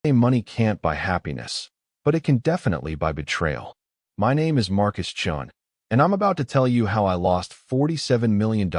Money can't buy happiness, but it can definitely buy betrayal. My name is Marcus Chun, and I'm about to tell you how I lost $47 million,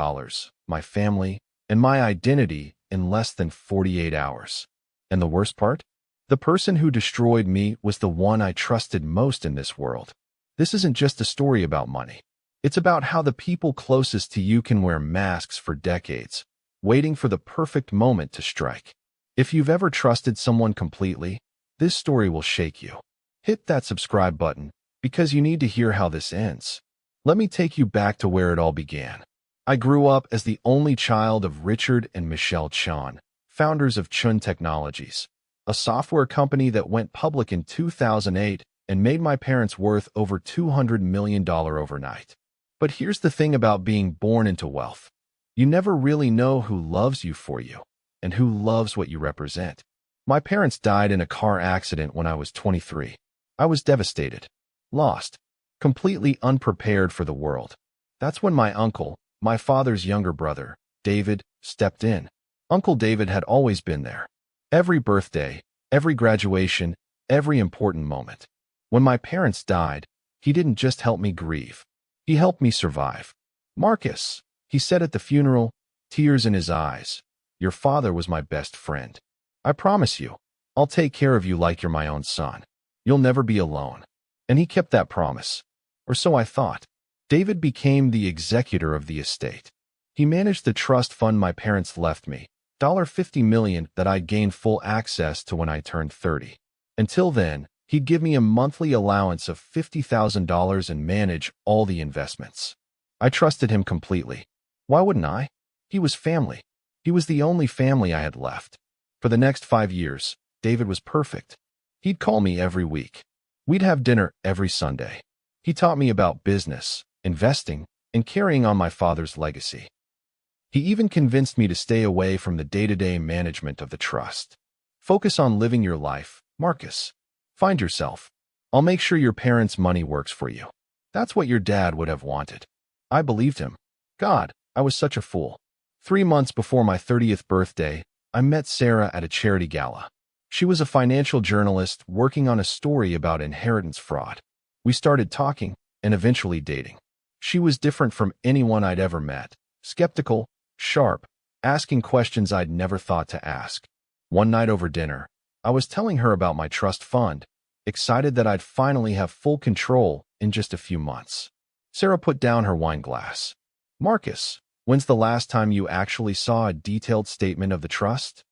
my family, and my identity in less than 48 hours. And the worst part? The person who destroyed me was the one I trusted most in this world. This isn't just a story about money. It's about how the people closest to you can wear masks for decades, waiting for the perfect moment to strike. If you've ever trusted someone completely, this story will shake you. Hit that subscribe button, because you need to hear how this ends. Let me take you back to where it all began. I grew up as the only child of Richard and Michelle Chun, founders of Chun Technologies, a software company that went public in 2008 and made my parents worth over $200 million overnight. But here's the thing about being born into wealth. You never really know who loves you for you, and who loves what you represent. My parents died in a car accident when I was 23. I was devastated, lost, completely unprepared for the world. That's when my uncle, my father's younger brother, David, stepped in. Uncle David had always been there. Every birthday, every graduation, every important moment. When my parents died, he didn't just help me grieve. He helped me survive. "Marcus," he said at the funeral, tears in his eyes, "your father was my best friend. I promise you, I'll take care of you like you're my own son. You'll never be alone." And he kept that promise. Or so I thought. David became the executor of the estate. He managed the trust fund my parents left me, $50 million that I'd gained full access to when I turned 30. Until then, he'd give me a monthly allowance of $50,000 and manage all the investments. I trusted him completely. Why wouldn't I? He was family. He was the only family I had left. For the next 5 years, David was perfect. He'd call me every week. We'd have dinner every Sunday. He taught me about business, investing, and carrying on my father's legacy. He even convinced me to stay away from the day-to-day management of the trust. "Focus on living your life, Marcus. Find yourself. I'll make sure your parents' money works for you." That's what your dad would have wanted. I believed him. God, I was such a fool. 3 months before my 30th birthday, I met Sarah at a charity gala. She was a financial journalist working on a story about inheritance fraud. We started talking and eventually dating. She was different from anyone I'd ever met. Skeptical, sharp, asking questions I'd never thought to ask. One night over dinner, I was telling her about my trust fund, excited that I'd finally have full control in just a few months. Sarah put down her wine glass. "Marcus, when's the last time you actually saw a detailed statement of the trust?"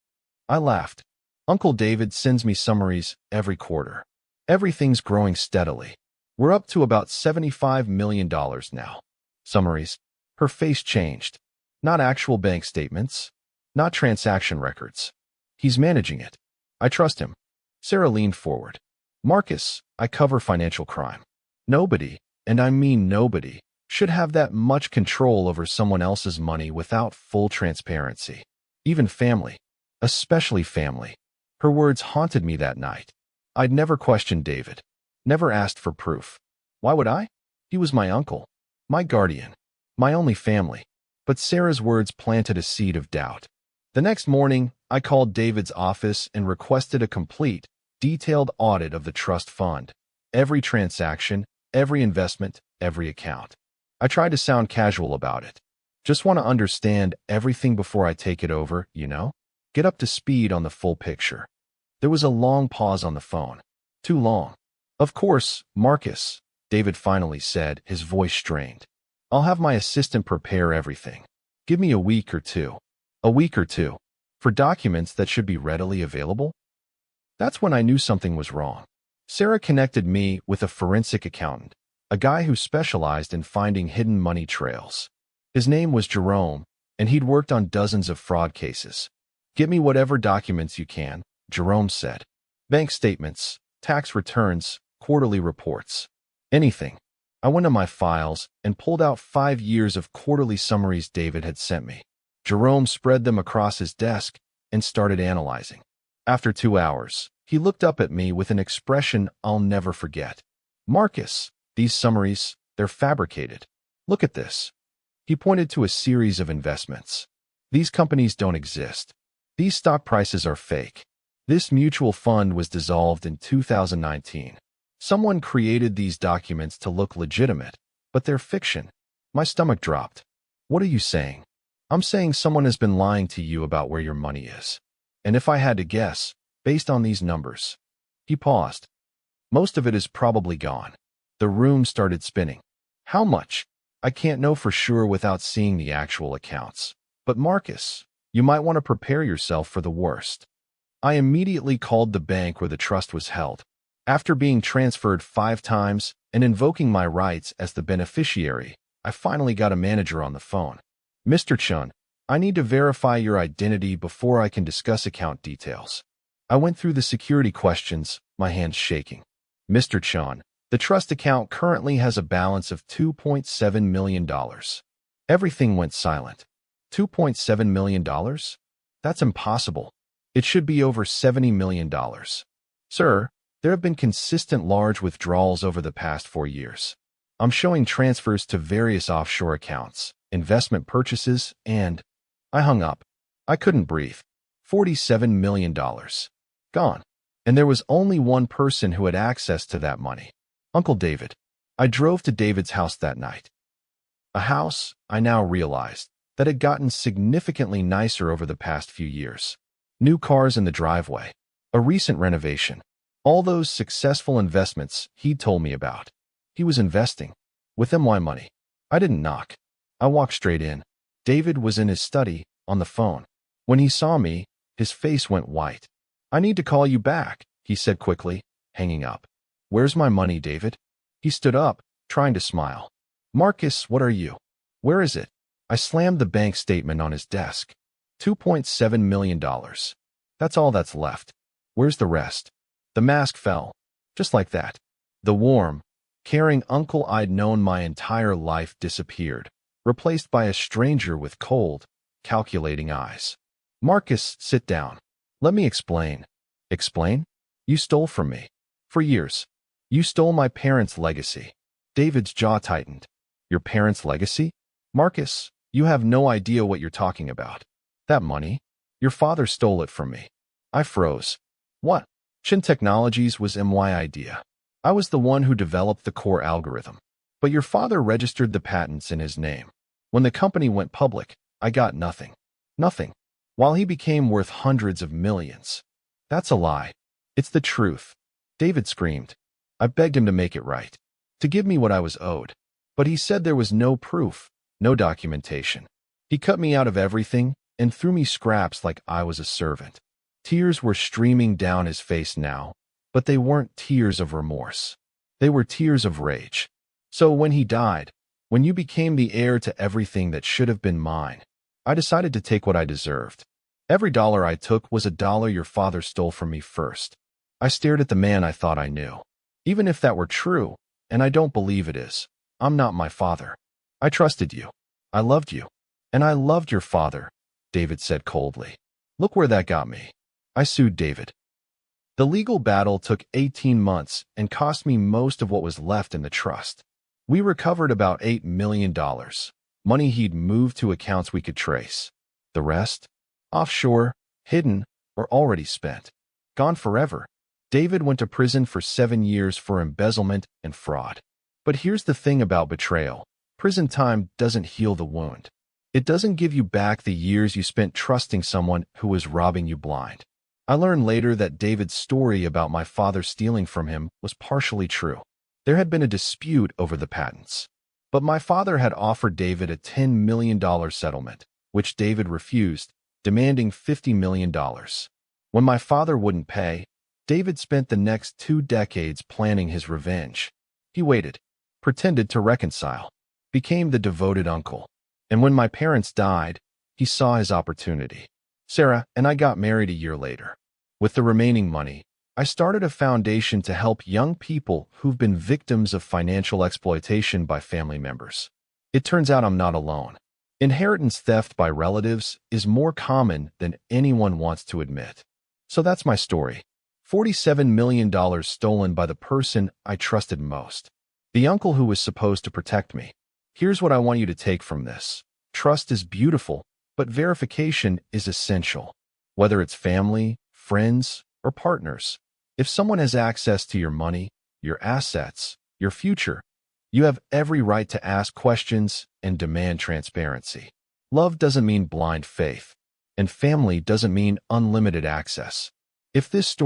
I laughed. "Uncle David sends me summaries every quarter. Everything's growing steadily. We're up to about $75 million now." Summaries. Her face changed. Not actual bank statements. Not transaction records. He's managing it. I trust him. Sarah leaned forward. "Marcus, I cover financial crime. Nobody, and I mean nobody, should have that much control over someone else's money without full transparency. Even family. Especially family." Her words haunted me that night. I'd never questioned David. Never asked for proof. Why would I? He was my uncle. My guardian. My only family. But Sarah's words planted a seed of doubt. The next morning, I called David's office and requested a complete, detailed audit of the trust fund. Every transaction, every investment, every account. I tried to sound casual about it. Just want to understand everything before I take it over, you know? Get up to speed on the full picture. There was a long pause on the phone. Too long. "Of course, Marcus," David finally said, his voice strained. "I'll have my assistant prepare everything. Give me a week or two. A week or two. For documents that should be readily available?" That's when I knew something was wrong. Sarah connected me with a forensic accountant, a guy who specialized in finding hidden money trails. His name was Jerome, and he'd worked on dozens of fraud cases. "Get me whatever documents you can," Jerome said. "Bank statements, tax returns, quarterly reports. Anything." I went to my files and pulled out 5 years of quarterly summaries David had sent me. Jerome spread them across his desk and started analyzing. After 2 hours, he looked up at me with an expression I'll never forget. "Marcus, these summaries, they're fabricated. Look at this." He pointed to a series of investments. "These companies don't exist. These stock prices are fake. This mutual fund was dissolved in 2019. Someone created these documents to look legitimate, but they're fiction. My stomach dropped. What are you saying? I'm saying someone has been lying to you about where your money is. And if I had to guess, based on these numbers. He paused. Most of it is probably gone. The room started spinning. How much? I can't know for sure without seeing the actual accounts. But Marcus, you might want to prepare yourself for the worst. I immediately called the bank where the trust was held. After being transferred 5 times and invoking my rights as the beneficiary, I finally got a manager on the phone. Mr. Chun, I need to verify your identity before I can discuss account details. I went through the security questions, my hands shaking. Mr. Chun, the trust account currently has a balance of $2.7 million. Everything went silent. $2.7 million? That's impossible. It should be over $70 million. Sir, there have been consistent large withdrawals over the past 4 years. I'm showing transfers to various offshore accounts, investment purchases, and... I hung up. I couldn't breathe. $47 million. Gone. And there was only one person who had access to that money. Uncle David. I drove to David's house that night. A house, I now realized, that had gotten significantly nicer over the past few years. New cars in the driveway. A recent renovation. All those successful investments he'd told me about. He was investing. With my money. I didn't knock. I walked straight in. David was in his study, on the phone. When he saw me, his face went white. I need to call you back, he said quickly, hanging up. Where's my money, David? He stood up, trying to smile. Marcus, what are you? Where is it? I slammed the bank statement on his desk. $2.7 million. That's all that's left. Where's the rest? The mask fell. Just like that. The warm, caring uncle I'd known my entire life disappeared, replaced by a stranger with cold, calculating eyes. Marcus, sit down. Let me explain. Explain? You stole from me. For years. You stole my parents' legacy. David's jaw tightened. Your parents' legacy? Marcus, you have no idea what you're talking about. That money? Your father stole it from me. I froze. What? Chin Technologies was my idea. I was the one who developed the core algorithm. But your father registered the patents in his name. When the company went public, I got nothing. Nothing. While he became worth hundreds of millions. That's a lie. It's the truth. David screamed. I begged him to make it right. To give me what I was owed. But he said there was no proof, no documentation. He cut me out of everything and threw me scraps like I was a servant. Tears were streaming down his face now, but they weren't tears of remorse. They were tears of rage. So when he died, when you became the heir to everything that should have been mine, I decided to take what I deserved. Every dollar I took was a dollar your father stole from me first. I stared at the man I thought I knew. Even if that were true, and I don't believe it is, I'm not my father. I trusted you. I loved you. And I loved your father, David said coldly. Look where that got me. I sued David. The legal battle took 18 months and cost me most of what was left in the trust. We recovered about $8 million, money he'd moved to accounts we could trace. The rest? Offshore, hidden, or already spent. Gone forever. David went to prison for 7 years for embezzlement and fraud. But here's the thing about betrayal. Prison time doesn't heal the wound. It doesn't give you back the years you spent trusting someone who was robbing you blind. I learned later that David's story about my father stealing from him was partially true. There had been a dispute over the patents. But my father had offered David a $10 million settlement, which David refused, demanding $50 million. When my father wouldn't pay, David spent the next 2 decades planning his revenge. He waited, pretended to reconcile, became the devoted uncle. And when my parents died, he saw his opportunity. Sarah and I got married a year later. With the remaining money, I started a foundation to help young people who've been victims of financial exploitation by family members. It turns out I'm not alone. Inheritance theft by relatives is more common than anyone wants to admit. So that's my story. $47 million stolen by the person I trusted most. The uncle who was supposed to protect me. Here's what I want you to take from this. Trust is beautiful, but verification is essential. Whether it's family, friends, or partners. If someone has access to your money, your assets, your future, you have every right to ask questions and demand transparency. Love doesn't mean blind faith, and family doesn't mean unlimited access. If this story